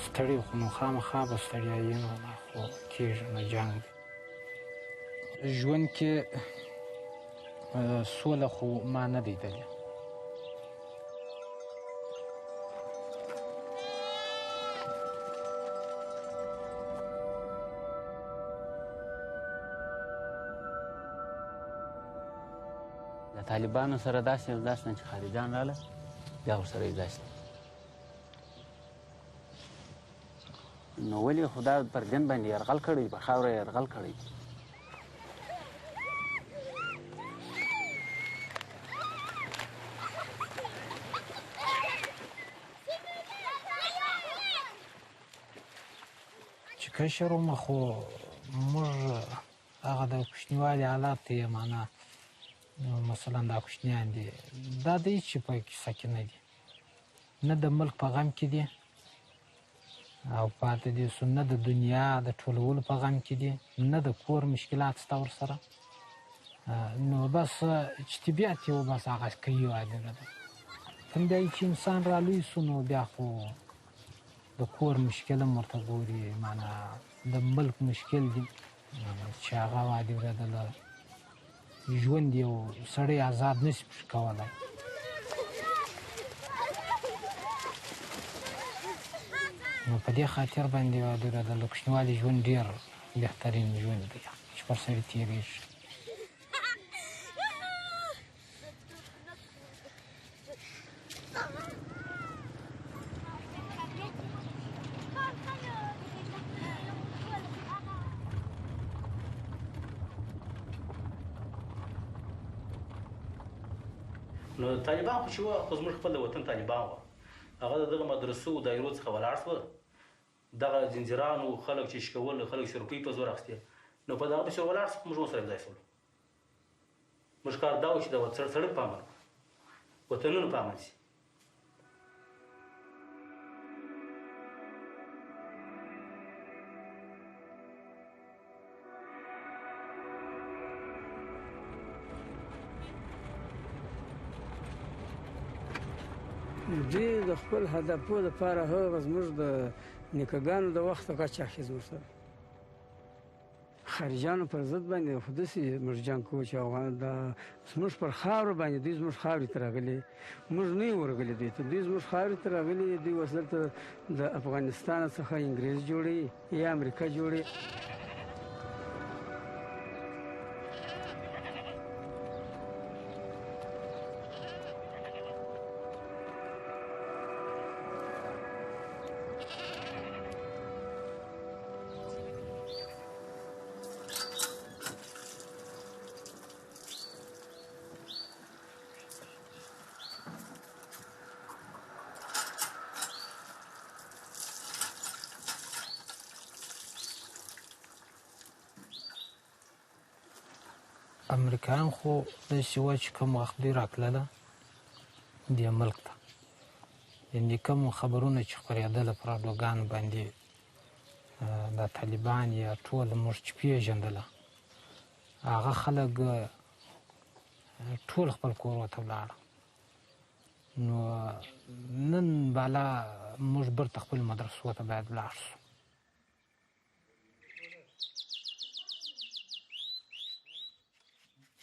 ستړي خو نو خامخا به ستړیایي نو خو کېږي نو جنګ دی. ژوند کې سوله خو ما نه دی لیدلې. د طالبانو سره داسې یو داسې نه چې خارجان راغله بیا ورسره یو داسې نو ولې خو دا پر دین باندې یرغل کړی په خاوره یرغل کړی چې کشر وم خو موږ هغه د کوچنیوالي حالات یې معنا مثلا دا کوچنیان دي دا د هېڅ شي په کیسه کې نه دي نه د ملک په غم کې دي او پاتې دي سو نه د دنیا د ټولولو په غم کې دي نه د کور مشکلات شته ورسره نو بس چې طبیعت یې و بس هغه کوي عادله ده کوم دی چې انسان رالوی سو نو بیا خو د کور مشکل هم ورته ګوري معنا د ملک مشکل دي چې هغه وادي ورېدله ژوند یو سړی آزاد نشي کولی نو په دې خاطر باندې وادي ورېدله کوچنیوالي ژوند ډېر بهترین ژوند دی چې پر سړي تېرېږي نو طالبان خو چې وه خو زموږ خپل د وطن طالبان وه هغه د دغه مدرسو دایرو څخه ولاړ شوه دغه زنځیرانو خلک چې شکول خلک چې روپۍ په زور اخیستې نو په دغه پسې ولاړ شو موږ ورسره یوځای شولو موږ کار دا و چې د سړک په امن وطنونو په امن شي دوی د خپل هدفو لپاره هغه زموږ د نیکهګانو د وخته کچه اخلي زموږ سره خارجانو پر ضد باندې خو داسې موږ جنګ کوو چې زموږ پر خاوره باندې دوی زموږ خاورې ته راغلي موږ نه یو ورغلي دوی ته دوی زموږ خاورې ته راغلي دوی اوس دلته د افغانستان څخه انګریز جوړوي یا امریکا جوړوي امریکایان خو داسې وه چې کوم وخت دوی راتلله دې ملک ته یعنې کوم خبرونه چې خپرېدله په راډیوګانو باندې دا طالبان یا ټول موږ چې پېژندله هغه خلک ټول خپل کورو ته ولاړه نو نن بالا موږ برته خپل مدرسو ته باید ولاړ شو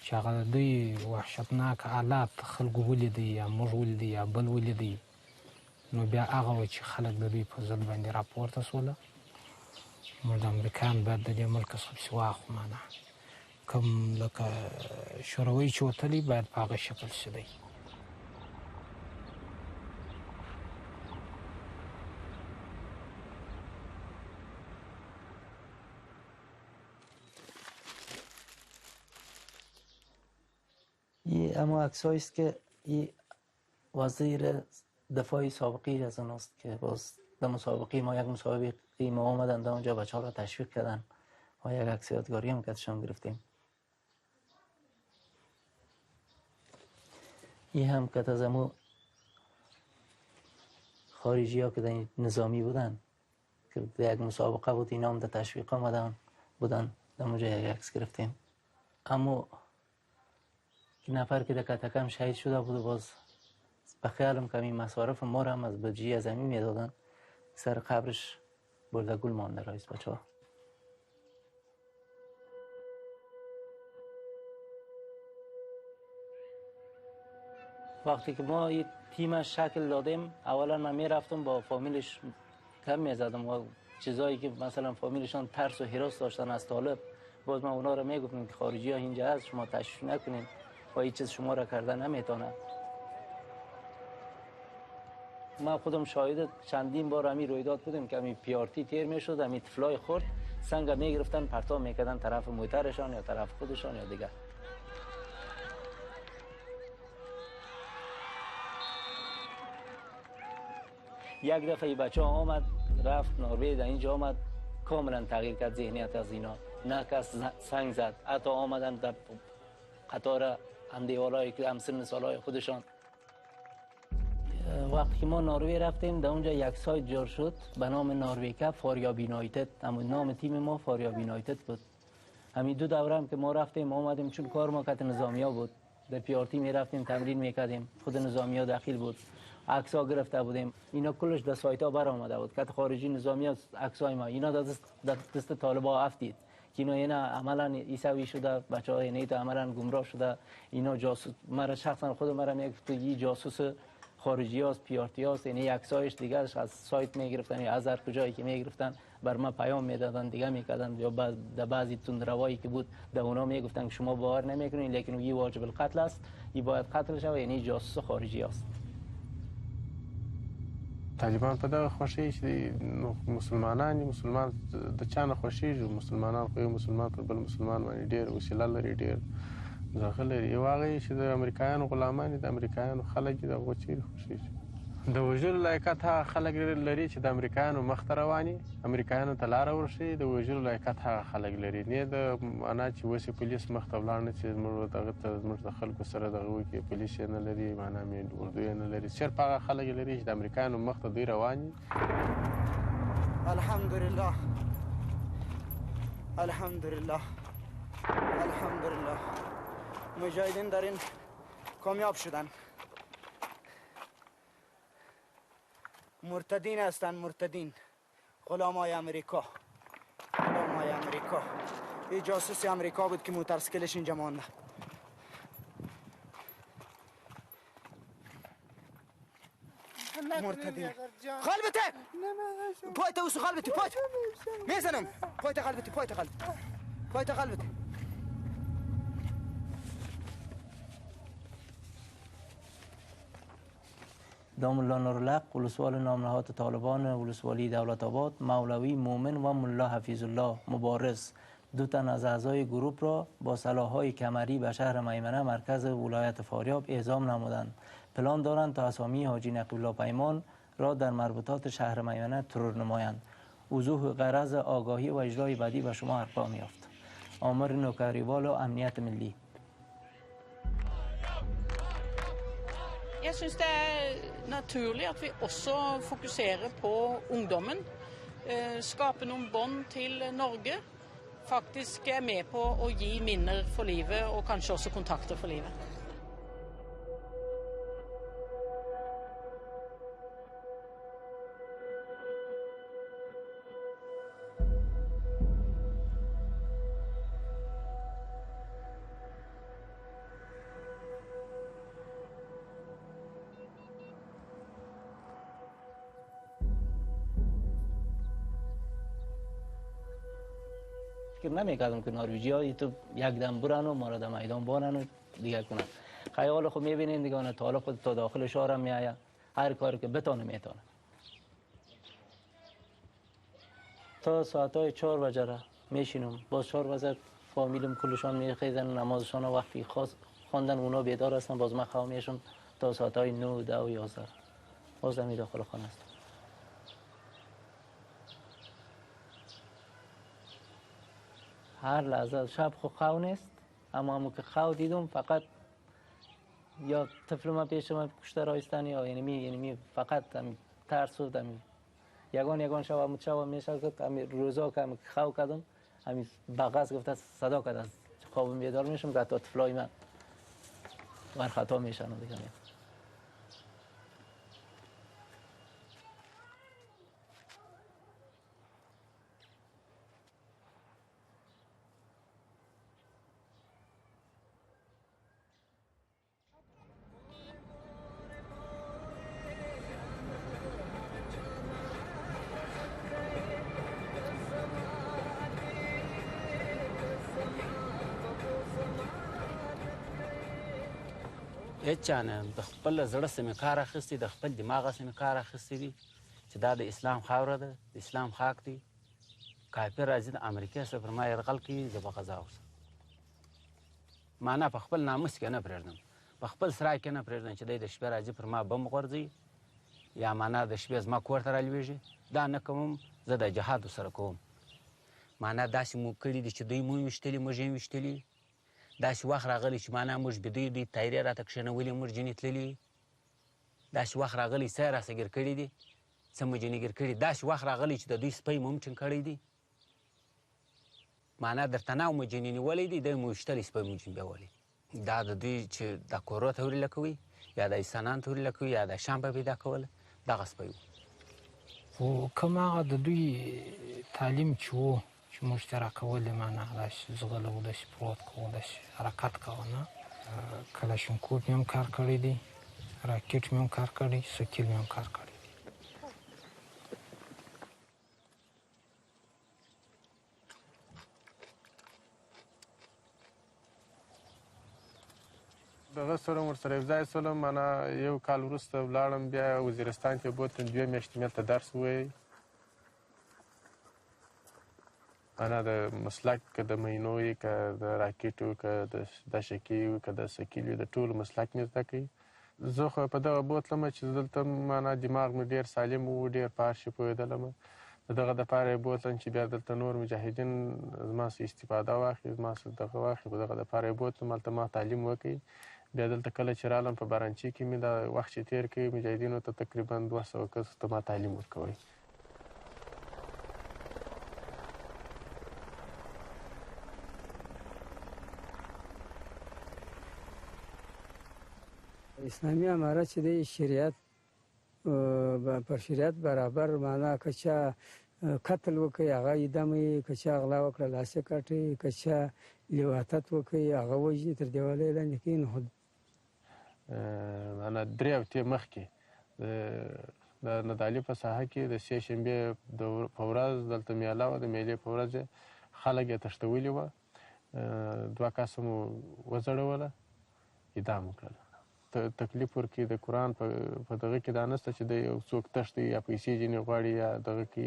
چې هغه د دوی وحشتناک حالات خلکو ولیدي یا موږ ولیدي یا بل ولیدي نو بیا هغه و چې خلک د دوی په ضد باندې راپورته سوله موږ د امریکایان باید د دې ملک څخه پسې واخلو معنا کوم لکه شوروي چې وتلي باید په هغه شکل شي دی اما عکسایی است که این وزیر دفاع سابقی از اوناست که باز در مسابقه ما یک مسابقه ما آمدن در اونجا بچه ها را تشویق کردن و یک عکس یادگاری هم کتشان گرفتیم این هم کت از امو خارجی ها که در نظامی بودن که در یک مسابقه بود اینا هم در تشویق آمدن بودن در اونجا یک عکس گرفتیم اما نفر که در کتکم شهید شده بود و باز به خیالم که این مصارف ما را هم از بجی از امی میدادن سر قبرش بردگل مانده رئیس بچه ها. وقتی که ما این تیمش شکل دادیم، اولا من میرفتم با فامیلش کم میزدم و چیزایی که مثلا فامیلشان ترس و هراس داشتن از طالب، باز من اونا رو میگفتم که خارجی ها اینجا هست، شما تشویش نکنین و هیچ چیز شما را کردن نمیتونه. ما خودم شاهد چندین بار همین رویداد بودیم که همین پیارتی تیر میشد، همین طفلای خورد سنگ میگرفتن پرتاب میکردن طرف موترشان یا طرف خودشان یا دیگر. یک دفعه بچه ها آمد رفت نروژ، در اینجا آمد کاملا تغییر کرد ذهنیت از اینا. نه کس سنگ زد، حتی آمدن در قطار اندیوالایی که همسن سالای خودشان. وقتی که ما نروژ رفتیم در اونجا یک سایت جور شد به نام نروژ کپ فاریاب یونایتد. اما نام تیم ما فاریاب یونایتد بود. همین 2 دوره هم که ما رفتیم آمدیم، چون کار ما کت نظامیا بود، در پیارتی می رفتیم تمرین میکردیم، خود نظامیا داخل بود، عکس‌ها گرفته بودیم. اینا کلش در سایت‌ها بر آمده بود. کت خارجی نظامیا عکسای ما اینا دست طالبا افتید که اینا عملاً عیسوی شده، بچه‌ها اینا تو عملاً گمراه شده. اینا جاسوس، مرا شخصا خود مرا میگفت که جاسوس خارجی هاست، پیارتی هاست. یعنی عکسایش دیگرش از سایت میگرفتن یا از هر کجایی که میگرفتن بر ما پیام میدادن، دیگه میکردن. یا در بعضی تندروایی که بود در اونا میگفتن که شما باور نمیکنین لیکن این واجب القتل است، این باید قتل شود، یعنی جاسوس خارجی است. طالبان په دغه خوښي چې مسلمان د چا نه خوښېږي. مسلمانان خو یو مسلمان پر بل مسلمان باندې ډېر وسیله لري، ډېر ځغه لري. یو هغه چې د امریکایانو غلامان دي، د امریکایانو خلک دي، د هغو چیرې خوښېږي. د وژلو لایقت هغه خلک لري چې د امریکایانو مخ ته روان وي، امریکایانو ته لاره ورښیي. د وژلو لایقت هغه خلک لري، نه د معنا چې اوس یې پولیس مخ ته ولاړ نه چې زموږ دغه ته زموږ د خلکو سره دغه وکړي. پولیس یې نه لري، معنا اردو یې نه لري. صرف هغه خلک لري چې د امریکایانو مخ ته دوی روان وي. الحمدلله الحمدلله الحمدلله مجاهدین در این کامیاب شدن. مرتدین هستند، مرتدین، غلامای امریکا، غلامای امریکا. این جاسوس امریکا بود که موترسیکلش اینجا مانده. مرتدین. قلبته پایت اوسو، قلبته پایت میزنم، پایت قلبته، پایت قلبته، پایت قلبته. دام الله نورالحق ولسوال نامنهاد طالبان ولسوالی دولت آباد، مولوی مومن و ملا حفیظ الله مبارز 2 تن از اعضای گروه را با سلاح‌های کمری به شهر میمنه مرکز ولایت فاریاب اعزام نمودند. پلان دارند تا اسامی حاجی نقی الله پیمان را در مربوطات شهر میمنه ترور نمایند. وضوح غرض آگاهی و اجرای بدی به شما ارقام یافت. آمر نوکریوال و امنیت ملی. Jeg synes det er naturlig at vi også fokuserer på ungdommen, skape noen bånd til Norge, faktisk er med på å gi minner for livet og kanskje også kontakter for livet. فکر نمی‌کردم که نروژی‌ها تو یک دم برن و ما را در میدان بانن و دیگه کنن. خیال خود می‌بینین دیگه اون طالب خود تا داخل شهر هم میآید، هر کاری که بتونه میتونه. تا ساعتای 4 بجه را میشینم، باز 4 بجه فامیلم کلشان میخیزن نمازشان وقتی خاص خواندن اونا بیدار هستن، باز من خواب میشم تا ساعتای 9 10 و 11 باز می داخل خانه هستم. هر لحظه شب خو خواه نیست، اما همون که خواه دیدم فقط یا طفل ما پیش من کشته رایستن یا یعنی فقط ترس و یگان شب همون شب میشه که روزا که خواه کردم همین بغض گفته صدا کرد از خوابم بیدار میشم که حتی طفلای من بر خطا میشن و دیگه هېڅ چا نه د خپل زړه څه مې کار اخیستی د خپل دماغه څه مې کار اخیستی دي چې دا د اسلام خاوره ده د اسلام خاک دی کافر راځي د امریکې سره پر ما یرغل کوي زه به غذا وسم معنا په خپل ناموس کې نه پرېږدم په خپل سرای کې نه پرېږدم چې دی د شپې راځي پر ما بم غورځوي یا معنا د شپې زما کور ته رالوېږي دا نه کوم زه د جهاد سره کوم معنا داسې مو کړي دي چې دوی مو ویشتلي موږ یې ویشتلي داسې وخت راغلی چې معنا موږ بېدوی دوی تایرې راته کښېنولي موږ جنې تللي داسې وخت راغلی څه یې راسه ګیر کړي دي څه مو جنې ګیر کړي داسې وخت راغلی چې د دوی سپی مو هم ټینګ کړی دي معنا درته نه مو جنې نیولی دي دی مو ویشتلی سپی مو جن بیولی دا د دوی چې د کورو ته ورې لکوي یا د انسانانو ته ورې لکوي یا د شام په پیدا کوله دغه سپی و خو کوم هغه د دوی تعلیم چې و چې موږ ته راکول معنا داسې ځغله و داسې پروت کوو داسې حرکت کوه نه کلاشینکوف مې هم کار کړی دی راکټ مې هم کار کړی سکیل مې هم کار کړی دغه سره ورسره یوځای شولم معنا یو کال وروسته ولاړم بیا وزیرستان کې بوتلم 2 میاشتې مې هلته درس وویل معنا د مسلک که د مینو وي که د راکټ وي که د دشکي وي که د سکیل وي د ټولو مسلک مې زده کوي زه خو په دغه بوتلم چې دلته معنا دماغ مې ډېر سالم و ډېر په هر شي پوهېدلم د دغه دپاره یې بوتلم چې بیا دلته نور مجاهدین زما څه استفاده واخلي زما څه دغه واخلي په دغه دپاره یې بوتلم هلته ما تعلیم وکړي بیا دلته کله چې رالم په بارانچي کې مې دا وخت چې تېر کړی مجاهدینو ته تقریبا 200 کسو ته ما تعلیم ورکوی اسلامي امارت چې دی شریعت پر شریعت برابر معنا که چا قتل وکړي هغه اعدام یې که چا غلا وکړه لاس یې کاټي که چا لواطت وکړي هغه وژني تر دیواله یې لاندې کوي نو معنا 3 هفتې مخکې د نادعلي په ساحه کې د سې شنبې په ورځ دلته میله وه د میلې په ورځ خلک یې تښتولي وه 2 کسه مو وځړوله اعدام وکړله تکلیف ورکړي د قرآن په دغه کې دا نشته چې د یو څوک تښتي یا پیسې ځینې غواړي یا دغه کې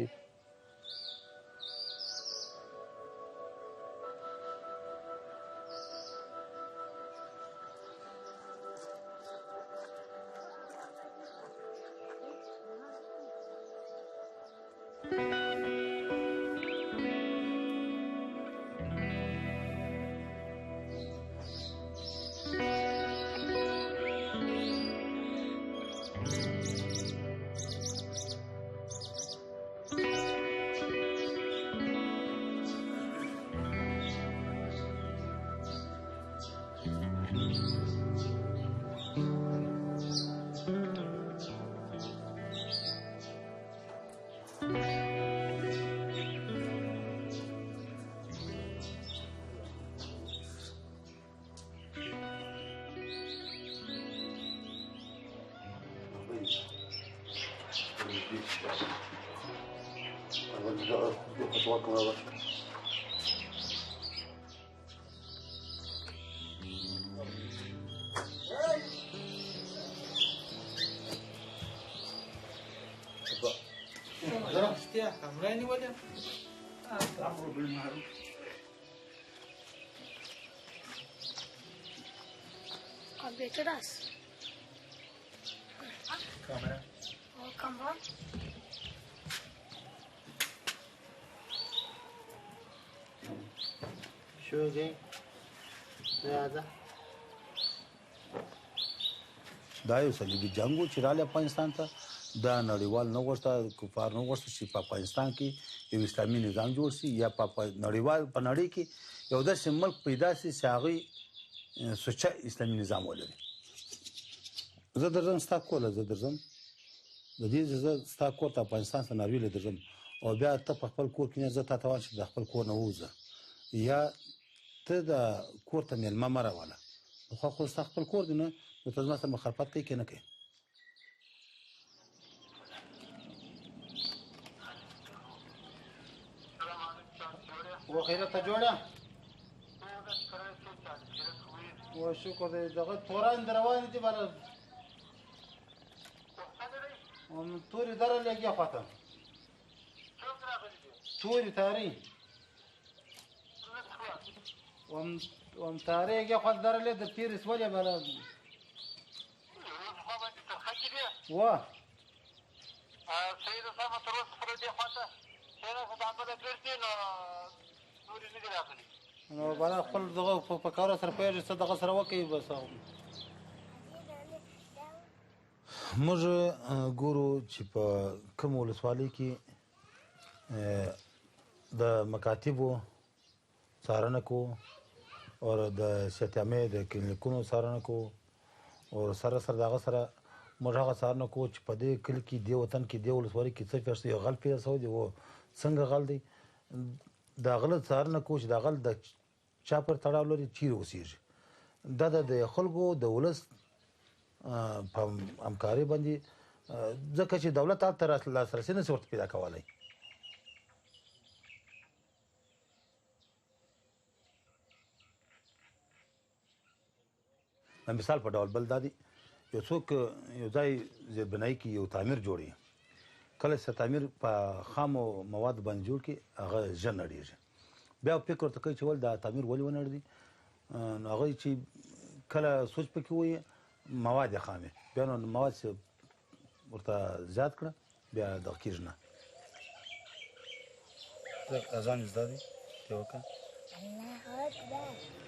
Updated us. Camera. Oh, come on. Shooting. Yeah. دا یو صلیبي جنګ و چې راغلی افغانستان ته دا نړیوال نه غوښته کفار نه غوښته چې په افغانستان کې یو اسلامي نظام جوړ شي یا په نړیوال په نړۍ کې یو داسې ملک پیدا شي چې هغوی سوچه اسلامي نظام ولري زه درځم ستا کور له زه درځم د دې زه ستا کور ته افغانستان ته ناروې له درځم او بیا ته په خپل کور کې نه زه تا ته وایم چې د خپل کور نه ووځه یا ته د کور ته مېلمه مه راوله خو ستا خپل کور دی نه نو ته زما سره مخالفت کوي که نه کوي وخیرته جوړه و شکر دی دغه توران در روان دي بالا توري دره لګیا خواته توري تاری وم تاری لګیا خواته دره لې د پیرس ولې بالا و سید صاحب تر اوسه پر دې خواته څنګه خدای په دې نو توري نه دی راغلی نو بالا خپل دغه په کار سره پیژې څه دغه سره وکړي بس موږ ګورو چې په کوم ولسوالۍ کې د مکاتبو څارنه کوو او د صحتیامۍ د کلینیکونو څارنه کوو او سره سره د هغه سره موږ هغه څارنه کوو چې په دې کلي کې دې وطن کې دې ولسوالۍ کې څه فیصد یو غل پیدا شوی دی او څنګه غل دی د غله څارنه کوو چې د غل د چا پر تړاو لري چیرې اوسېږي دا د خلکو د ولس په همکارۍ باندې ځکه چې دولت هلته لاسرسي نشي ورته پیدا کولی د مثال په ډول بل دا دی یو څوک یو ځای زیربنایي کې یو تعمیر جوړوي کله چې تعمیر په خامو مواد باندې جوړ کړي هغه ژر نړېږي بیا فکر ورته کوي چې ول دا تعمیر ولې ونړېدي نو هغوی چې کله سوچ پکې وایي مواد یې خام بیا نو مواد چې ورته زیات کړه بیا دغه کېږي نه اذان زده دی ته وکړه الله اکبر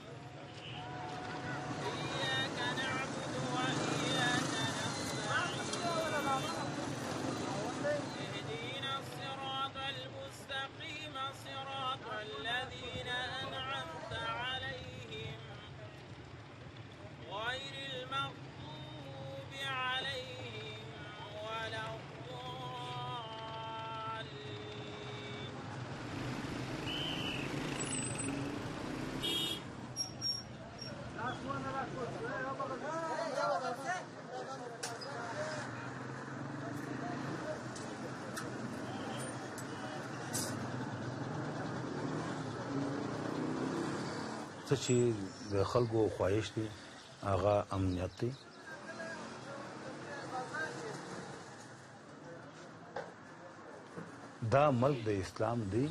څه چې د خلکو خواهش دی هغه امنیت دی دا ملک د اسلام دی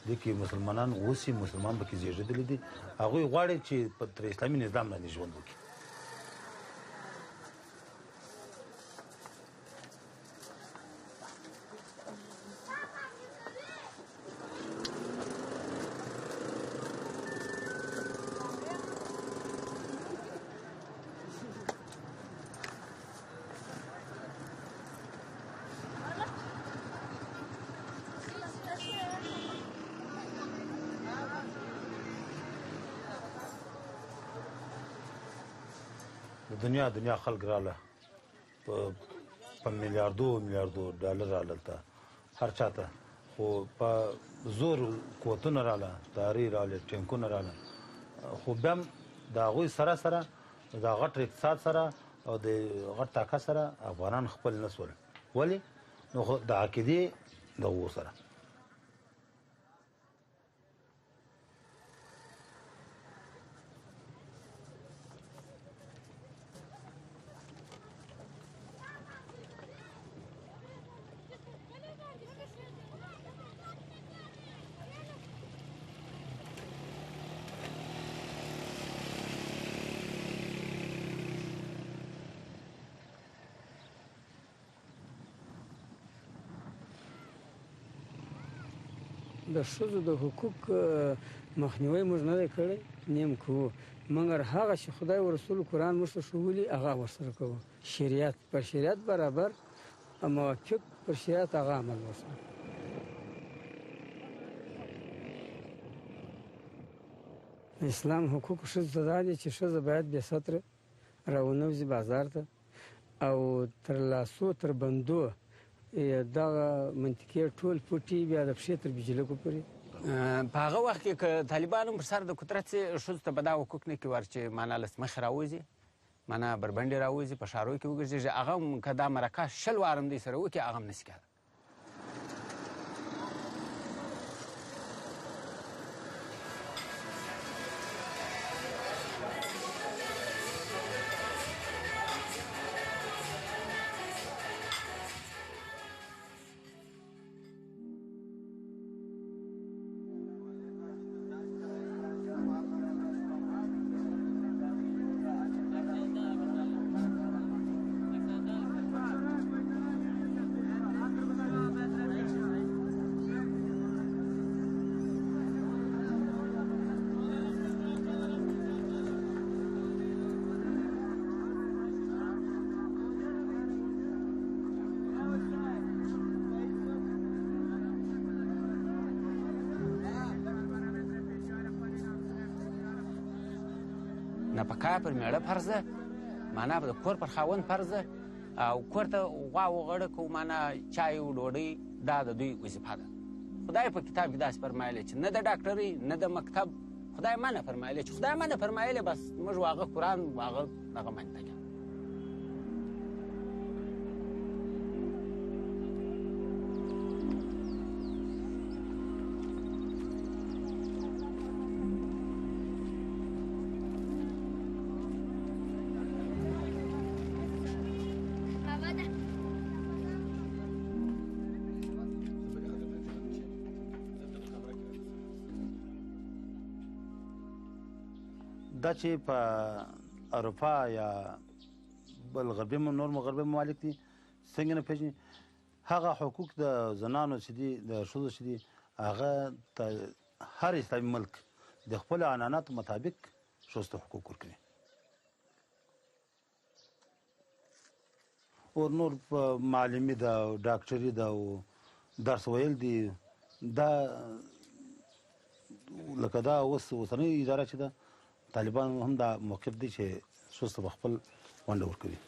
دې کې مسلمانان اوسي مسلمان پکې زیږېدلي دي هغوی غواړي چې تر اسلامي نظام لاندې ژوند وکړي دنیا خلک رااله په میلیاردو ډالر رااله ته هر چاته خو په زور قوتونه رااله داري رااله ټینکونه رااله خو بیا هم د هغوی سره سره د غټ اقتصاد سره او د غټ طاقت سره افغانان خپل نه شول ولې نو د عقیدې د غو سره د ښځو د حقوق مخنیوی موږ نه دی کړی نیم کوو مګر هغه چې خدای او رسول قرآن موږ ته ښوولي هغه ورسره کوو شریعت پر شریعت برابر موافق پر شریعت هغه عمل ورسره اسلام حقوق ښځو ته دا دي چې ښځه باید بې ستره راونوځي بازار ته او تر لاسو تر بندو دغه منطقې ټول پټي بیا د پښې تر بجلکو پورې په هغه وخت کې که طالبانو پر سر د قدرت ښځو ته به دا حقوق نه کړي ور چې معنا له مخې راوځي معنا بربنډې راوځي په ښارو کې وګرځېږي هغه هم که دا مرکه 20 واره هم دوی سره وکړي هغه هم نشي کېدای نفقه پر میړه فرض ده، معنا د کور پر خاوند فرض ده، او کور ته غوا وغړه کو معنا چای او ډوډۍ دا د دوی وظیفه ده. خدای په کتاب کې داسې فرمایلی چې نه د ډاکټرۍ نه د مکتب خدای منع فرمایلی، چې خدای منع فرمایلی بس موږ هغه قرآن هغه دغه منته کوو. دا چې په اروپا یا بل نور غربي ممالک دي څنګه نه پېژني، هغه حقوق د زنانو چې دي د ښځو چې دي هغه هر اسلامي ملک د خپل عنعناتو مطابق ښځو ته حقوق ورکوي. او نور په معلمي ده او ډاکټري ده او درس ویل دي، دا لکه دا اوسنۍ اداره چې ده طالبان هم دا موقف دی چې ښځو ته به خپل ونډه ورکوي.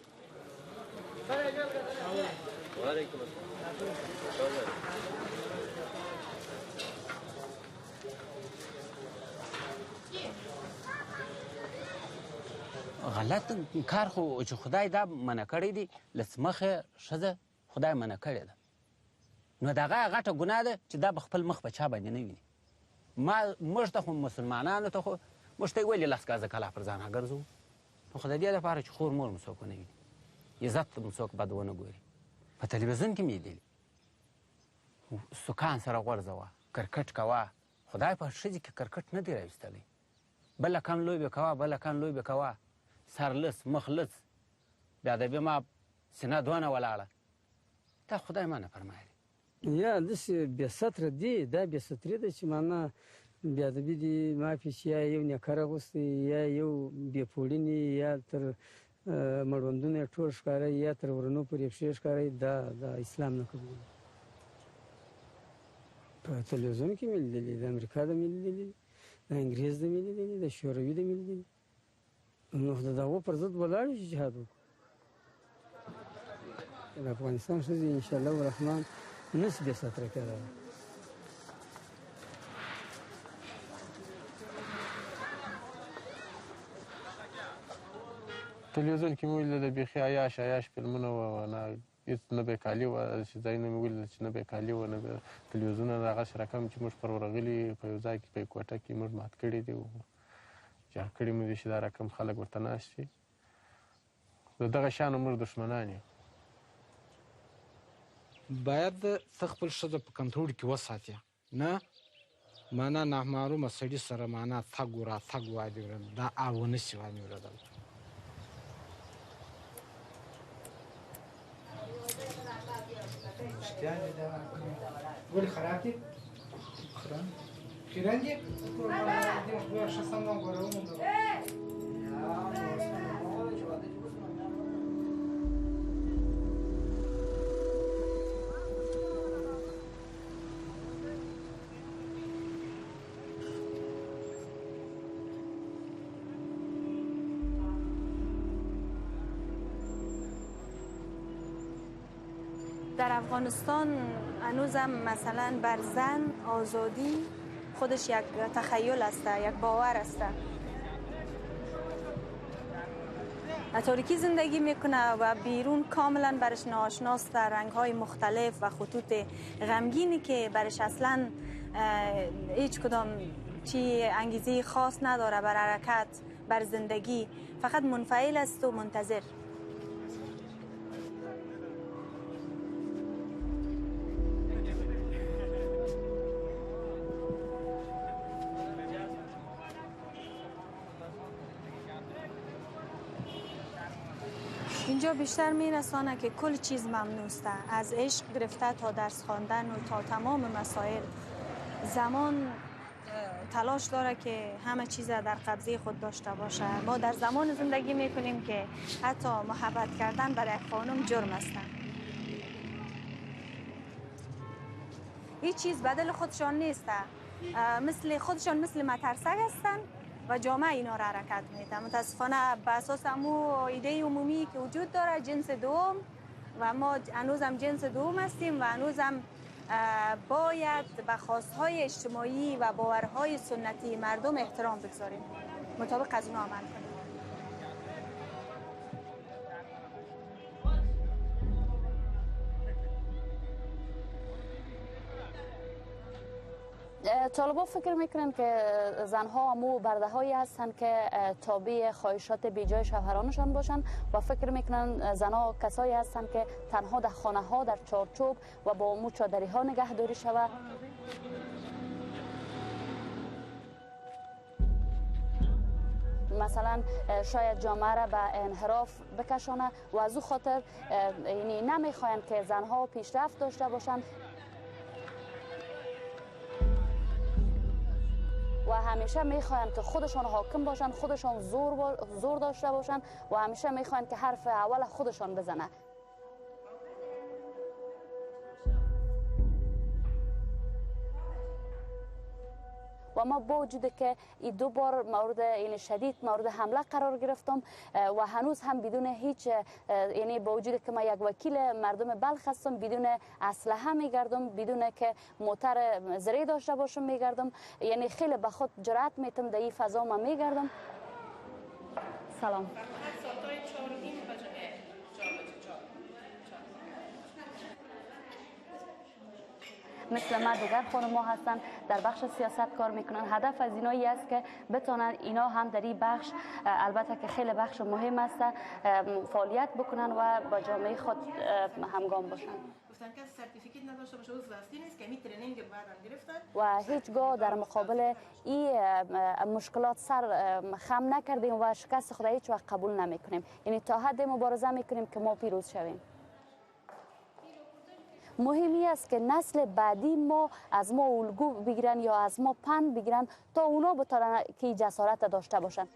غلط کار خو چې خدای دا منع کړی دی له څه مخې ښځه خدای منع کړې ده، نو د هغه غټه ګناه ده چې دا به خپل مخ په چا باندې نه ویني. موږ ته خو مسلمانانو ته خو موږ ته یې ولې لس ګزه کلا پر ځان راګرځوو، نو خو د دې لپاره چې خور مور مو څوک ونه ویني، عزت مو څوک بد ونه ګوري. په تلویزیون کې مې لیدلي سکان سره غورځوه، کرکټ کوه، خدای په ښځې کې کرکټ نه دی راویستلی، بله کم لوبې کوه بله کم لوبې کوه، سر لس مخ لس، بیا د ما سینه دونه ولاړه، دا خدای ما نه فرمایلی. یا داسې بې ستره دی، دا بې ستري ده چې معنا بې ادبي دي معافي چې یا یو نیکر اغوستی یا یو بې پوړینې یا تر مړوندونه یې ټول ښکاره یا تر ورنو پورې پښې ښکاره، دا اسلام نه قبلوي. په تلویزیون کې مې لیدلي، د امریکا د مې لیدلي، د انګریز د مې لیدلي، د شوروي د مې لیدلي، نو د دغو پر ضد ولاړ شي جهاد وکړو. د افغانستان ښځې انشاءالله الرحمن نسي بې ستره کېدلی. تلویزیون کې مې ولیدل بیخي عیاش فلمونه وه، نه هېڅ نه به یې کالي وه، چې ځایونه مې ولیدل چې نه به یې کالي وه، نه به تلویزیونونه دغسې رقم چې موږ پر ورغلي په یو ځای کې په یو کوټه کې موږ مات کړي دي، جاه کړي مو دي چې دا رقم خلک ورته ناست وي. د دغه شیانو موږ دښمنان یو. باید ته خپل ښځه په کنټرول کې وساتې، نه معنا نامعلومه سړي سره معنا تګ و راتګ وادي دا ونه شي وانیولدل. ولې خراب دي؟ خیرن دي؟ ښه سم ګورم. در افغانستان هنوزم مثلا بر زن آزادی خودش یک تخیل است، یک باور است. تاریکی زندگی میکنه و بیرون کاملا برش ناآشناست، در رنگ‌های مختلف و خطوط غمگینی که برش اصلا هیچ کدام چی انگیزه خاص نداره بر حرکت، بر زندگی، فقط منفعل است و منتظر. اینجا بیشتر میرسانه که کل چیز ممنوع است، از عشق گرفته تا درس خواندن و تا تمام مسائل. زمان تلاش داره که همه چیز در قبضه خود داشته باشه. ما در زمان زندگی میکنیم که حتی محبت کردن برای یک خانم جرم است. هیچ چیز بدل خودشان نیست، مثل خودشان مثل مترسک هستن و جامعه اینا را حرکت میده. متاسفانه به اساس امو ایده عمومی که وجود داره جنس دوم و ما هنوز هم جنس دوم هستیم و هنوز هم باید به خواستهای اجتماعی و باورهای سنتی مردم احترام بگذاریم، مطابق از اونا عمل کنیم. طالبان فکر میکنن که زنها همو برده هایی هستند که تابع خواهشات بیجای شوهرانشان باشند و فکر میکنن زنها کسایی هستند که تنها در خانه ها در چارچوب و با امو چادری ها نگهداری شود. مثلا شاید جامعه را به انحراف بکشانه و از او خاطر یعنی نمیخواین که زنها پیشرفت داشته باشند و همیشه میخواین که خودشان حاکم باشن، خودشان زور داشته باشن و همیشه میخواین که حرف اول خودشان بزنه. و ما با وجود که این 2 بار مورد یعنی شدید مورد حمله قرار گرفتم و هنوز هم بدون هیچ یعنی با وجود که ما یک وکیل مردم بلخ هستم بدون اسلحه میگردم، بدون که موتر زری داشته باشم میگردم، یعنی خیلی به خود جرأت میتم در این فضا ما میگردم. سلام. مثل ما دیگر خانم ها هستن در بخش سیاست کار میکنن. هدف از اینایی است که بتونن اینا هم در این بخش البته که خیلی بخش مهم است فعالیت بکنن و با جامعه خود همگام باشن. گفتن که سرتیفیکیت نداشته باشه عضو هستی نیست که می ترنینگ بعداً گرفتن و هیچگاه در مقابل این مشکلات سر خم نکردیم و شکست خود هیچ وقت قبول نمیکنیم. یعنی تا حد مبارزه میکنیم که ما پیروز شویم. مهمی است که نسل بعدی ما از ما الگو بگیرن یا از ما پند بگیرن تا اونا بتونن که جسارت داشته باشن.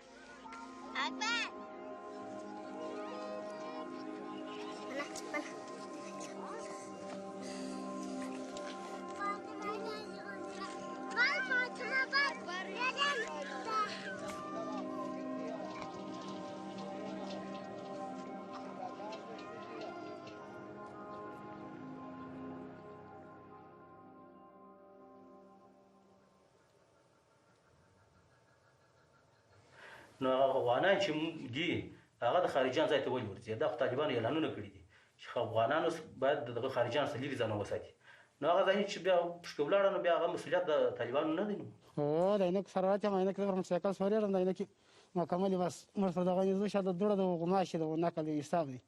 نو هغه افغانان چې دي هغه د خارجيان ځای ته ولې ورځي؟ دا خو طالبانو اعلانونه کړي دي چې افغانانو باید دغه خارجيان څخه لرې ځانونه وساتي. نو هغه ځای چې بیا پښکې ولاړه نو بیا هغه مسؤلیت د طالبانو نه دی. او د عینک سروات یم، عینک پر موټرسایکل سوریږم، د عینک مکمل بس موږ پر دغه نيزو شاده دوړه د غماشي د نقل حساب دی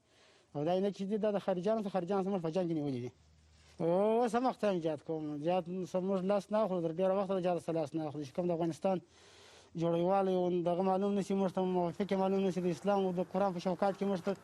او دا عینک چې د خارجيان موږ په جنگ نیولې دي. او سم وخت هم جات کوم جات سمور لاس نه خو در ډیر وخت د جات سلاس نه خو چې کوم د افغانستان جوړیواله او دغه معلوم نشي مرته موافق معلوم نشي د اسلام او د قران په شوکات کې مرته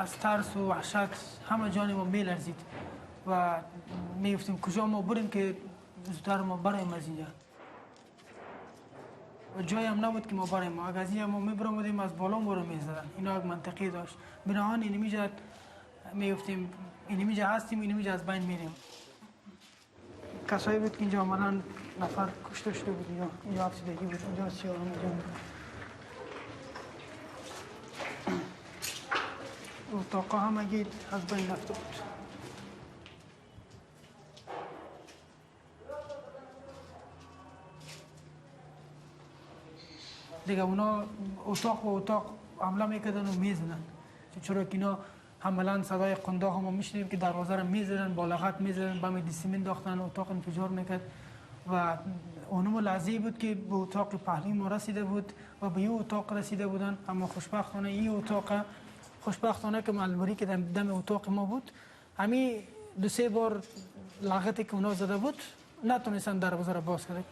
از ترس و وحشت همه جان ما میلرزید و میگفتیم کجا ما بریم که زودتر ما بریم از اینجا و جایی هم نبود که ما بریم. اگر از اینجا ما میبرمودیم از بالا ما رو میزدن. اینا یک منطقی داشت بناهان اینمیجا میگفتیم اینمیجا هستیم اینمیجا از بین میریم. کسایی بود که اینجا آمدن نفر کشته شده بود. اینجا افسردگی بود، اینجا سیاه هم بود. اتاقا همگی از بین رفته بود. دیگه اونا اتاق و اتاق حمله میکردن و میزنن، چرا که اینا حملا صدای قنداق هم میشنیم که دروازه رو میزنن، با لغت میزنن، بم دیسی مینداختن، اتاق انفجار میکرد و اونم لحظه‌ای بود که به اتاق پهلوی ما رسیده بود و به این اتاق رسیده بودن. اما خوشبختانه این اتاق که معلومری که دم اتاق ما بود همین 2-3 بار لغتی که اونا زده بود نتونستن دروازه رو باز کنن.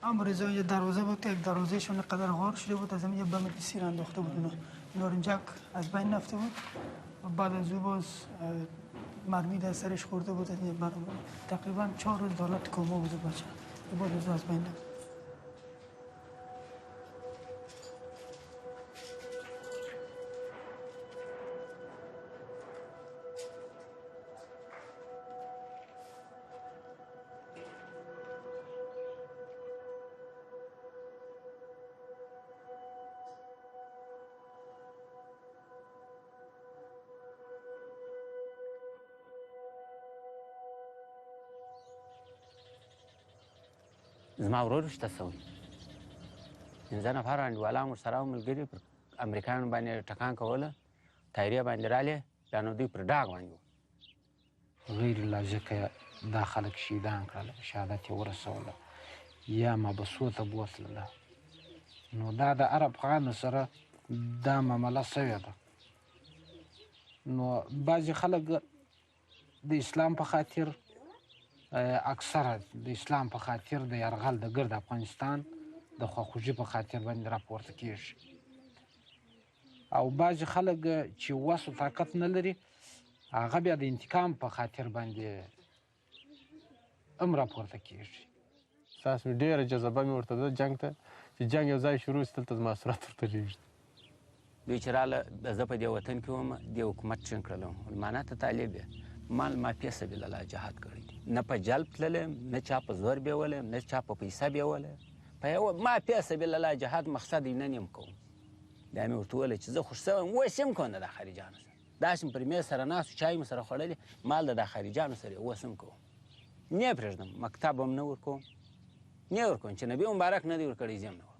هم رضای دروازه بود که یک دروازهشون قدر غار شده بود از همین بم سیر انداخته بود نارنجک از بین رفته بود و بعد از او باز مرمی در سرش خورده بود تقریبا 4 روز دولت کما بود بچه بعد از بین رفت. زما ورور شته شوی 15 نفر انډیوالان ورسره او ملګري پر امریکایانو باندې ټکان کوله تایرې باندې رالې بیا نو دوی پر ډاګ باندې وو غیر لاجیکه دا خلک شهیدان کړل شهادت یې ورسوله یا مبسوط ته بوتلله نو دا د هر افغان سره دا معامله سوې ده نو بعضې خلک د اسلام په خاطر اکثره د اسلام په خاطر د یرغل د ګرد افغانستان د خواخوږي په خاطر باندې راپورته کېږي او بعضې خلک چې وس او طاقت نه لري هغه بیا د انتقام په خاطر باندې هم راپورته کېږي اساس مې ډېره جذبه مې ورته ده جنګ ته چې جنګ یو ځای شروع شي دلته زما صورت ورته لېږي دوی چې راله زه په دې وطن کې وم دې حکومت ټینګ کړلم معنا ته طالب یې ما فی سبیل الله جهاد کړی دی نه په جلب تللی نه چا په زور بیولی نه چا په پیسه بیولی په یو ما فی سبیل الله جهاد مقصد یې نن یم کوم دا مې ورته وویل چې زه خوش شوی یم اوس یم کوم د خارجیانو سره داسې مې پر میز سره ناست و چای مې سره خوړلې مال د خارجیانو سره یې اوس هم کوم نه یې پرېږدم مکتب هم نه ورکوم نه یې ورکوم چې نبي مبارک نه دی ورکړی زه هم نه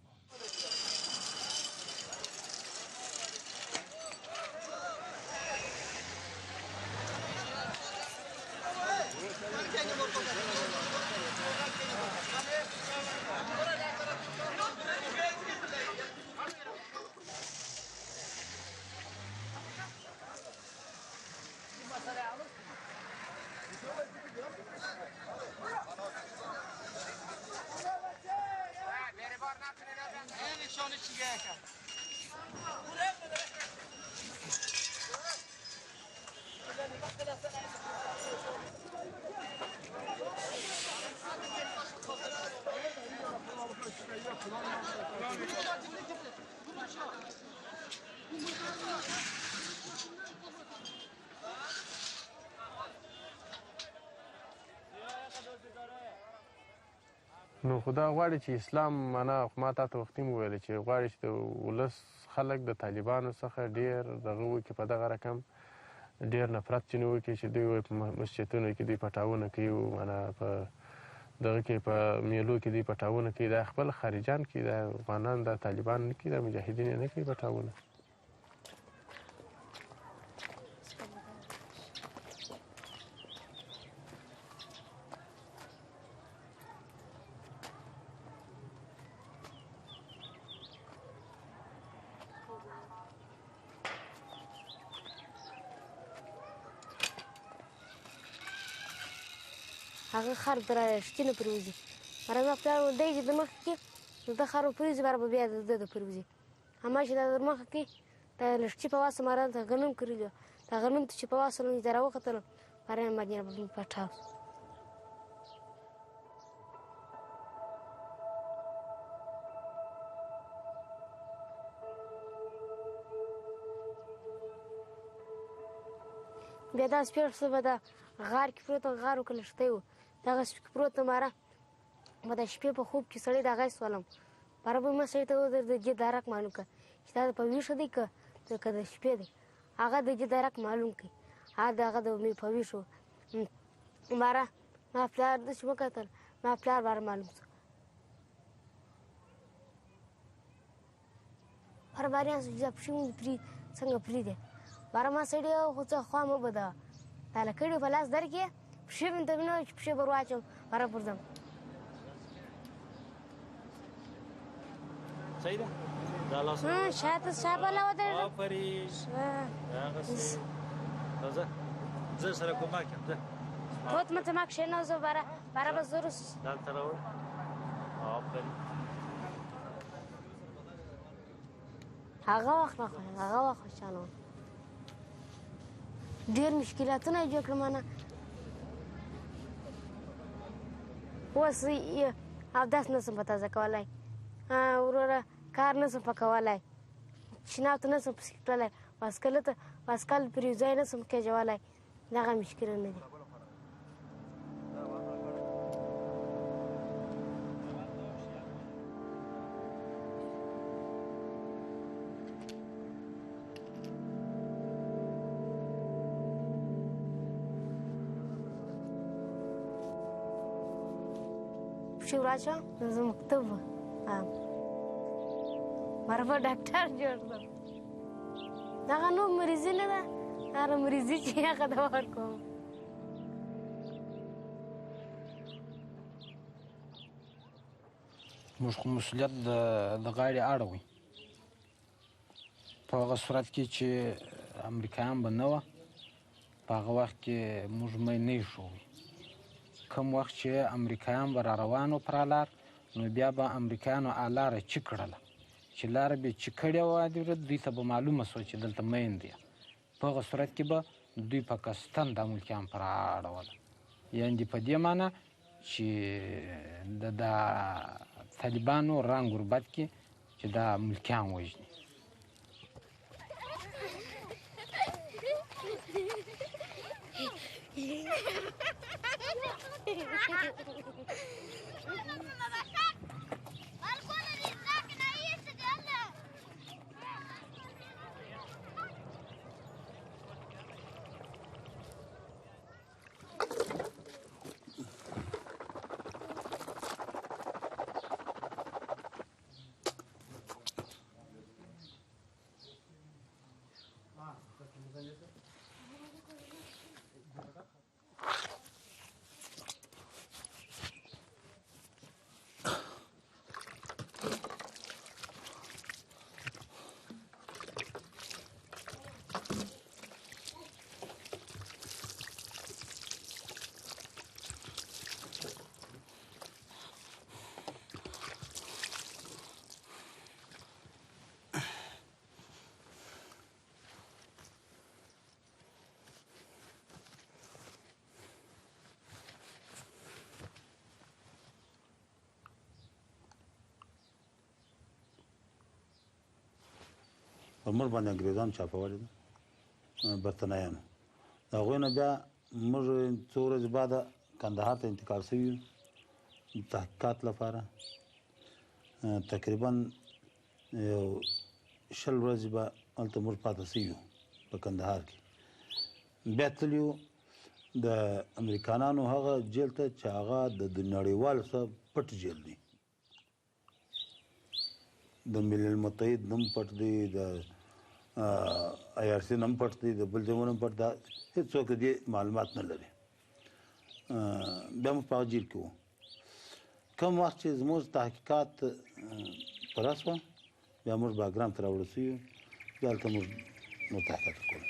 نو خو دا غواړي چې اسلام معنا ما تا ته وختي مو ویلې چې غواړي چې د ولس خلک د طالبانو څخه ډېر دغه وکړي په دغه رقم ډېر نفرت چې نه وکړي چې دوی وایي په مسجدونو کې دوی پټاونه کوي معنا په دغه کې په میلو کې دوی پټاونه کوي دا خپل خارجان کوي دا افغانان دا طالبان نه کوي دا مجاهدین یې نه کوي پټاونه هغه خر در رښتینه پروزي مرا ما پلار ول دی چې د مخ کې د خر پروزي بار بیا د پروزي اما چې د مخ کې د لښتي په واسه مرا د غنم کړی دا غنم چې په واسه نو درا وختل پاره باندې پټاو بیا دا سپېر څه به دا غار کې پروت غار وکړل شته و دغه سپېر پروت ماره ما د شپې په خوب کې سړی دغه سوالم بار به ما سړی ته د دې درک معلوم کړ چې دا په ویښه دی که د شپې دی هغه د دې درک معلوم کړي هغه د مې په ویښو ماره ما پلار د شو کتل ما پلار بار معلوم شو هر باریان چې په پری څنګه پری دی بار ما سړی خو څه خوا مو بده دا لکړی په لاس درکې پښې مې ته وینم چې پښې به واچوم بار پرځم صحیح ده دا لاس شاته شابه ودرې آفرین هغه څه زه سره کومک یم زه پروت مته ما کښېنه زه باره به زه دلته راوړه ځواب لري. هغه وخت نه خوښ هغه وخت خوشحاله وم. ډېر مشکلاتونه یې جوړ کړم نه اوس اودس نه شم په تازه کولی وروره کار نه شم په کولی شناو ته نه شم پسې تللی باسکل پر یو ځای نه شم کېجولی دغه مشکلونه دي. شوراچا زه مکتب مرحبا ډاکټر جوړ کړم. دغه نو مریضي نه ده هغه مریضي چې هغه دوا ورکوم. موږ خو مسؤلیت د غاړې اړوي په هغه صورت کې چې امریکایان به نه وه په هغه وخت کې موږ می نه ایښوي. کوم وخت چې امریکایان به را روان وو پر لار نو بیا به امریکایانو لاره چیک کړله چې لاره به یې چیک کړې وه دوی ته به معلومه سوه چې دلته میند دی. په هغه صورت کې به دوی په کستن دا ملکیان پر اړوله. یعنې په دې معنی چې د طالبانو رنګ غربت کې چې دا ملکیان وژني. پر موږ باندې انګریزان چاپولې ده برتنیانو. د هغوی نه بیا موږ څو ورځې بعده کندهار ته انتقال شوي یو تحقیقات لپاره. تقریبا یو 20 ورځې به هلته موږ پاته شوي یو په کندهار کې. بیا تللي یو د امریکانانو هغه جیل ته چې هغه د نړیوالو څخه پټ جیل دی. د ملل متحد نوم پټ دی، د IRC نوم پټ دی، د بل ځایونو نوم پټ دی. هېڅوک د دې معلومات نه لري. بیا موږ په هغه جیل کې وو. کوم وخت چې زموږ تحقیقات پوره شوه بیا موږ باګرام ته راوړل شوي یو. بیا هلته موږ نور تحقیقات وکړو.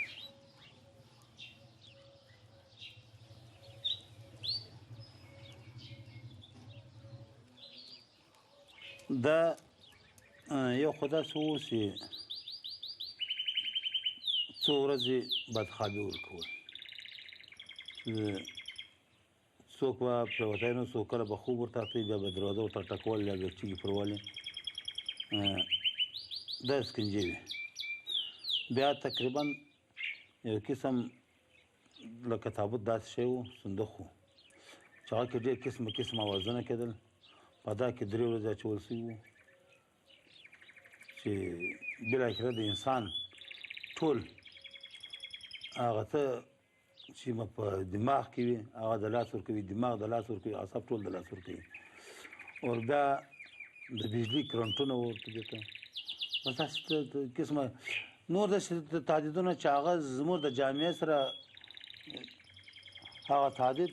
دا یو خو داسې و چې څو ورځې بدخوابي ورکول. څوک به پرېوتی نه، څوک کله به خوب ورته اخلي، بیا به دروازه ورته ټکول یا ګچیږي پرولې. دا سکنجې وې. بیا تقریبا یو قسم لکه تابوت داسې شی و، صندوق و چې هغه کې ډېر قسم اوازونه کېدل. په دا کې 3 ورځې اچول شوي وو چې بالاخره د انسان ټول هغه ته چې په دماغ کې وي هغه د لاس ورکوي، دماغ د لاس ورکوي، اعصاب ټول د لاس ورکوي. او بیا د بجلي کرنټونه ورته دې ته بس داسې قسمه نور داسې تهدیدونه چې هغه زموږ د جامعې سره هغه تهدید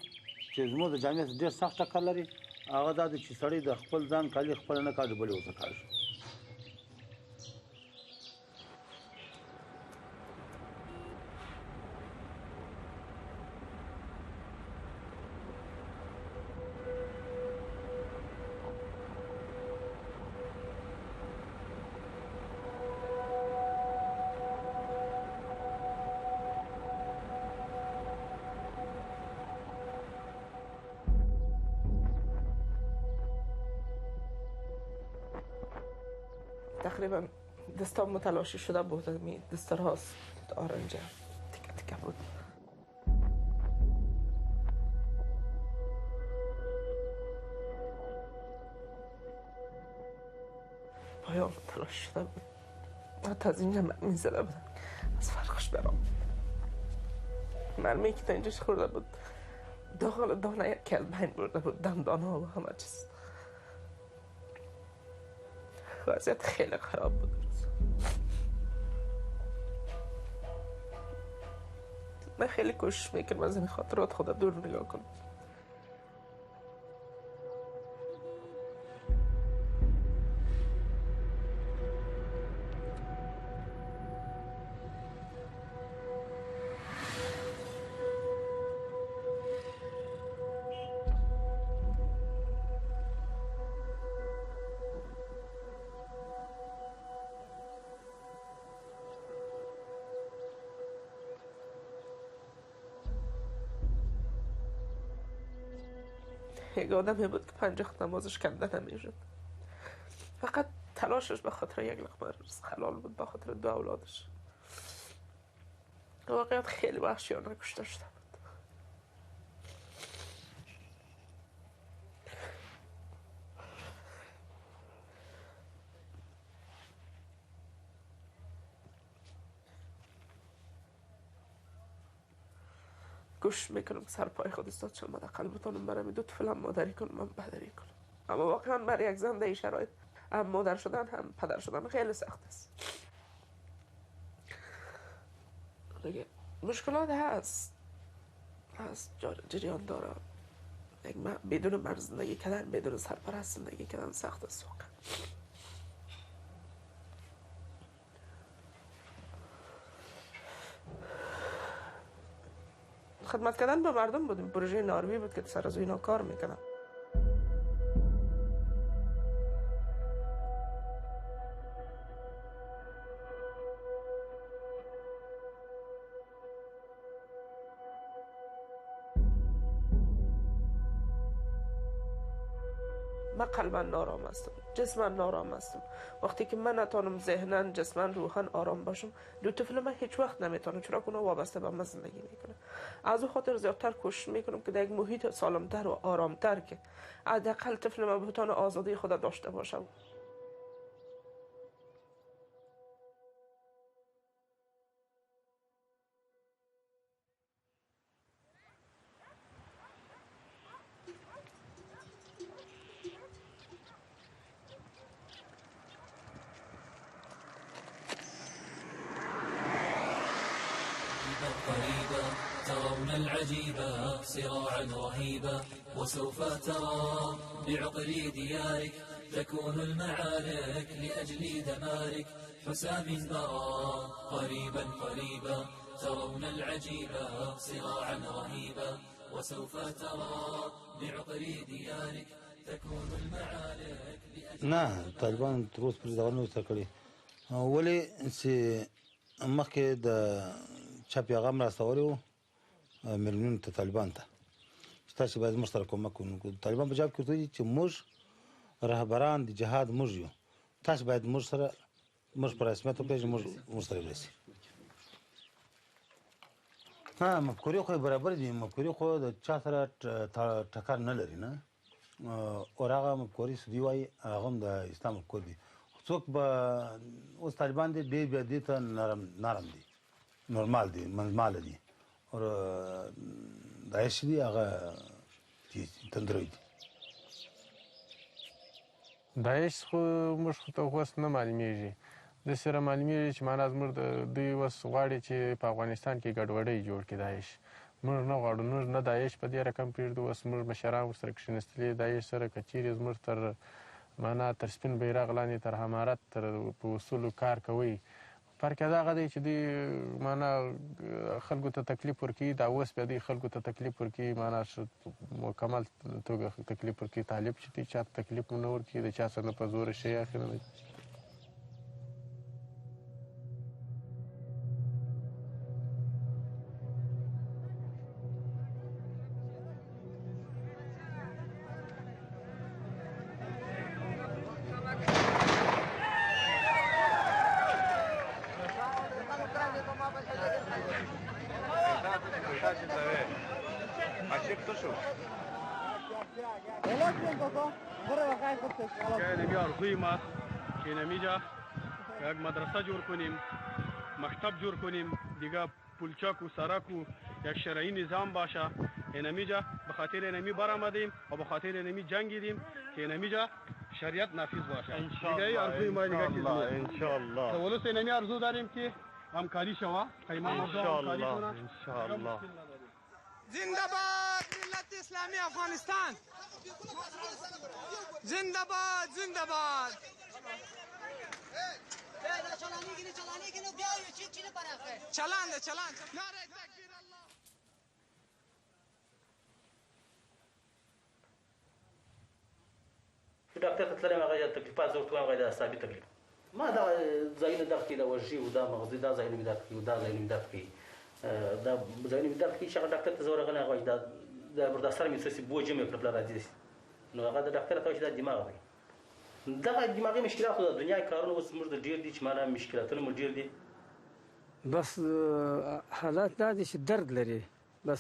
چې زموږ د جامعې سره ډېر سخت ټکر لري هغه دا دی چې سړی د خپل ځان کالي خپله نه کاږي بلې ورته کاږي. تقریبا دستام متلاشی شده بود. می دسترها آرنجه تیکه تیکه بود. پایام تلاشی شده بود. حتی از اینجا مرمی زده بودن از فرقش برام. مرمی که تا اینجاش خورده بود داخل دانه یک کلبین برده بود، دندانه ها و همه چیز. وضعیت خیلی خراب بود. من خیلی کوشش میکنم از این خاطرات خدا دور نگاه کنم. یک آدمی بود که 5 وقت نمازش کنده نمیشد. فقط تلاشش به خاطر یک لقمه رزق حلال بود، به خاطر 2 اولادش. واقعیت خیلی وحشیانه کشته شده بود. گوش میکنم سر پای خود استاد شما در قلبتانم برم 2 طفلم مادری کنم من پدری کنم. اما واقعا برای یک زن در این شرایط هم مادر شدن هم پدر شدن خیلی سخت است. دیگه مشکلات هست جریان داره. بدون مرد زندگی کردن، بدون سرپرست زندگی کردن سخت است واقعا. خدمت کردن به مردم بودیم. پروژه ناروی بود که سر از اینا کار میکنم. من قلبا نارام هستم، جسما نارام هستم. وقتی که من نتانم ذهنا جسما روحا آرام باشم، 2 طفل من هیچ وقت نمیتونن، چرا که اونا وابسته به من زندگی میکنه. از اون خاطر زیادتر کوشش میکنم که در یک محیط سالمتر و آرامتر که حداقل طفل من بتونه آزادی خود داشته باشه. العجيبة صراعا رهيبا وسوف ترى بعقر ديارك تكون المعارك لأجل دمارك حسام برا قريبا قريبا ترون العجيبة صراعا رهيبا وسوف ترى بعقر ديارك تكون المعارك نه طالبان تر اوسه پورې دغه نه وسته کړې ولې چې مخکې د چا پیغام راستولی و میلیونونو ته طالبان ته چې تاسې باید موږ سره کومک وکړو. طالبان په جواب کې ورته وایي چې موږ رهبران د جهاد موږ یو، تاسې باید موږ په رسمیت وپېژنئ، موږ سره ورسي. نه مفکورې خو یې برابر دي، مفکورې خو د چا سره ټکر نه لري نه، اور هغه مفکورې سودي وایي هغه هم د اسلام مفکور دي. څوک به اوس طالبان دي ډېر بیا دې ته نرم دي، نورمال دي، منځماله دي، اور داعش دي هغه تندروي دي. داعش خو موږ خو ته اوس نه معلومیږي، داسې را معلومیږي چې معنا زموږ دوی اوس غواړي چې په افغانستان کې ګډوډۍ جوړ کړي داعش. موږ نه غواړو، موږ نه داعش په دې رقم پرېږدو. اوس موږ مشران ورسره کښېنستلي داعش سره که چیرې زموږ تر معنا تر سپین بیرغ لاندې تر حمارت تر په اصولو کار کوي. فرق یې دغه دی چې دوی معنا خلکو ته تکلیف ورکوي، دا اوس بیا دوی خلکو ته تکلیف ورکوي، معنا مکمل توګه تکلیف ورکوي. طالب چې دی چا ته تکلیف نه ورکوي، د چا سره نه په زوره شی اخلي نه. نمی آرزوی ماست که نمیجا یک مدرسه جور کنیم، مکتب جور کنیم، دیگه پولچک و سرک و یک شرعی نظام باشه. اینمیجا به خاطر اینمی برآمدیم و به خاطر اینمی جنگیدیم که اینمیجا شریعت نافذ باشه. دیگه آرزوی ما دیگه چیز نیست. ان شاء الله. سوالوس اینمی آرزو داریم که همکاری شوا، پیمان همکاری کنه. ان شاء الله. زنده باد ملت اسلامی افغانستان. زنده باد زنده باد. چلاند چلاند. نعره تکبیر الله. ډاکټر ته تللی هغه تکلیفات زه ورته وایم هغه د اعصابي تکلیف ما دا ځایونه درد کوي د وژي و دا مغزي دا ځایونه مې درد کوي دا ځایونه مې درد کوي دا ځایونه مې درد کوي چې هغه ډاکټر ته زه ورغلی هغه وایي دا برداشتر مې څه سي بوج مې کړه پله راځي نو هغه د ډاکټر ته وایي چې دا دماغ دی دغه دماغي مشکلات د دنیا کارونه اوس زموږ د ډېر دي چې معنا مشکلاتونه مو ډېر دي بس حالات دا دي چې درد لري بس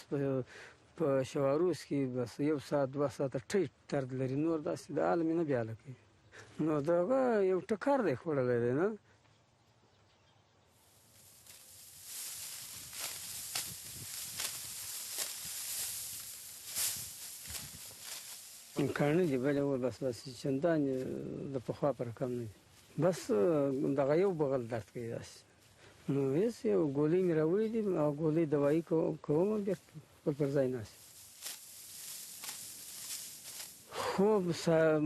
په شواروس کې بس 1 ساعت 2 ساعته ټیټ درد لري نور داسې د عالمي نه بیاله کوي نو دغه یو ټکر دی خوړلی دی نه امکان نه دي بل یو بس چندان د پخوا پر کم نه دي بس دغه یو بغل درد کوي داسې نو هېڅ یو ګولۍ مې راوړې دي او ګولۍ دوایي کوم بیا خپل پر ځای ناست خوب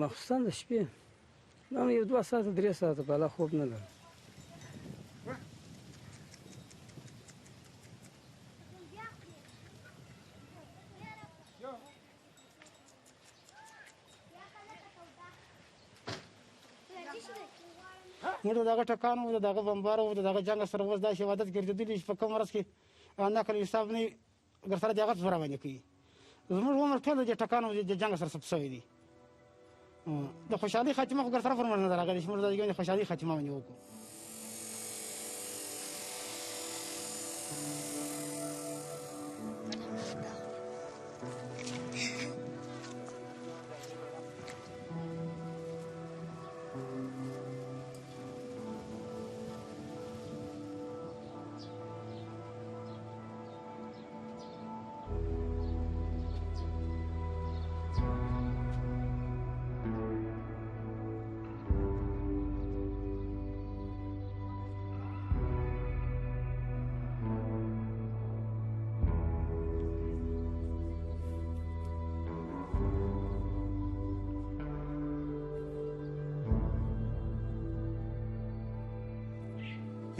مخصوصا د شپې یو 2 ساعته 3 ساعته په لا خوب نه لرم موږ دغه ټکانو دغه بمبارو دغه جنګ سره اوس داسې عادت ګرځېدلي چې په کوم ورځ کې نقل حساب نه ګر سره د هغه څه روانې کوي زموږ عمر ټول د ټکانو د جنګ سره سب شوی دي د خوشحالي خاتمه خو ګر سره فرمانه نه راغلی چې موږ د خوشحالي خاتمه باندې وکړو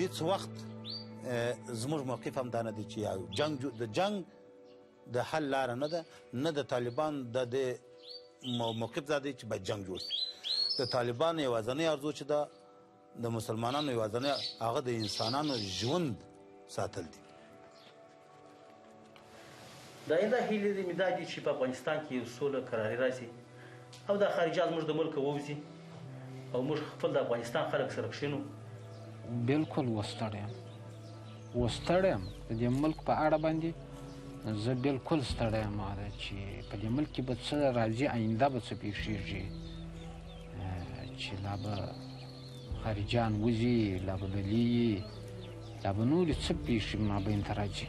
هیڅ وخت زموږ موقف هم دا نه دی چې د جنگ د حل لاره نه ده نه د طالبان د موقف دا دی چې باید جنگ جوړ شي د طالبان یوازینۍ ارزو چې ده د مسلمانانو یوازینۍ هغه د انسانانو ژوند ساتل دي د آینده هیلې مې دا دي چې په افغانستان کې یو سوله کراري راشي او د خارجه زموږ د ملکه ووځي او موږ خپل د افغانستان خلک سره کښېنو بالکل وستړی یم د دې ملک په اړه باندې زه بالکل ستړی یم چې په دې ملک کې به څه راځي آینده به څه پېښېږي چې لا به خارجیان وځي لا به بلي وي لا به نورې څه پېښې مابین ته راځي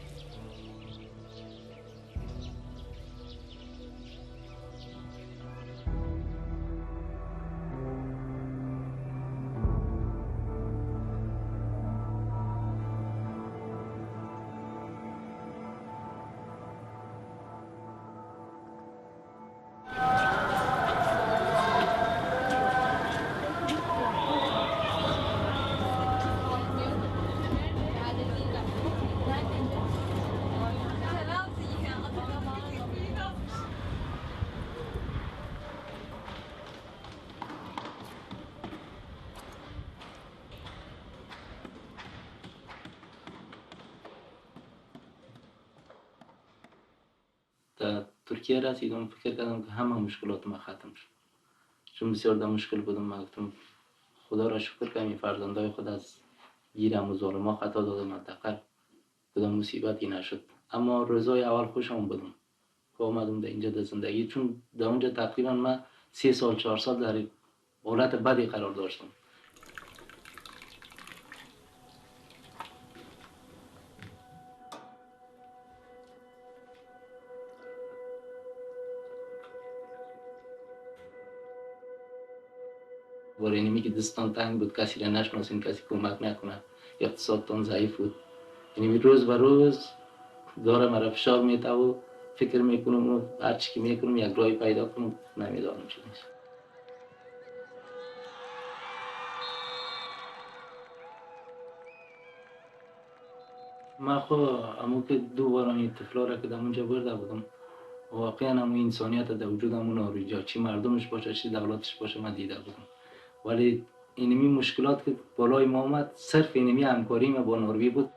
ترکیه رسیدم فکر کردم که همه مشکلات ما ختم شد چون بسیار در مشکل بودم من گفتم خدا را شکر که این فرزندای خود از گیرم و ظالما خطا دادم منطقه کدام مصیبتی نشد اما روزای اول خوشم بودم خب که آمدم در اینجا در زندگی، چون در اونجا تقریبا من 3 سال 4 سال در حالت بدی قرار داشتم. برای اینمی که دستان تنگ بود، کسی را نشناسیم، کسی کمک نکنه، اقتصادتان ضعیف بود. اینمی روز به روز داره مرا فشار میته و فکر میکنم و هر چی که میکنم یک راهی پیدا کنم، نمیدانم چی نیست. من خو امو که 2 بار این طفلا را که در اونجا برده بودم، واقعا امو انسانیت در وجود امو نارویجا، چی مردمش باشه چی دولتش باشه من دیده بودم. ولی اینمی مشکلات که بالای ما آمد صرف اینمی همکاری ما با نروژ بود.